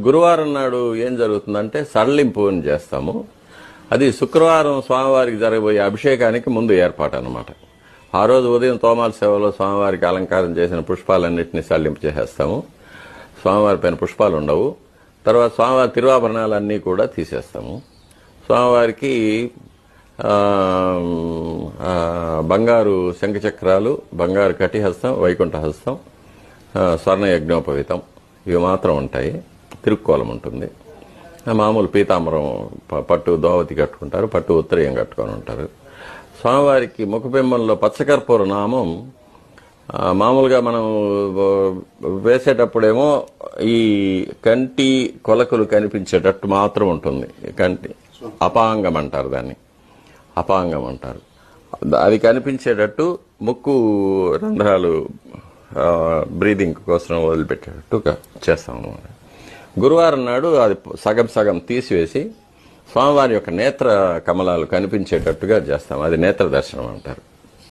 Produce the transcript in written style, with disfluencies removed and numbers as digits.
గురువారం నాడు ఏం జరుగుతుందంటే సడలింపు అని చేస్తాము. అది శుక్రవారం స్వామివారికి జరగబోయే అభిషేకానికి ముందు ఏర్పాటు అన్నమాట. ఆ రోజు ఉదయం తోమాల సేవలో స్వామివారికి అలంకారం చేసిన పుష్పాలన్నింటినీ సడలింపు చేసేస్తాము. స్వామివారి పైన పుష్పాలు ఉండవు. తర్వాత స్వామివారి తిరువాభరణాలన్నీ కూడా తీసేస్తాము. స్వామివారికి బంగారు శంఖచక్రాలు, బంగారు కటిహస్తం, వైకుంఠహస్తం, స్వర్ణ యజ్ఞోపవీతం ఇవి మాత్రం ఉంటాయి. తిరుక్కోలం ఉంటుంది. మామూలు పీతాంబరం పట్టు దోవతి కట్టుకుంటారు, పట్టు ఉత్తరీయం కట్టుకొని ఉంటారు. స్వామివారికి ముఖబింబంలో పచ్చకర్పూర నామం మామూలుగా మనం వేసేటప్పుడేమో ఈ కంటి కొలకలు కనిపించేటట్టు మాత్రం ఉంటుంది. కంటి అపాంగం అంటారు, దాన్ని అపాంగం అంటారు. అది కనిపించేటట్టు ముక్కు రంధ్రాలు బ్రీదింగ్ కోసం వదిలిపెట్టేటట్టు చేస్తాము. గురువారం నాడు అది సగం సగం తీసివేసి స్వామివారి యొక్క నేత్ర కమలాలు కనిపించేటట్టుగా చేస్తాం. అది నేత్ర దర్శనం అంటారు.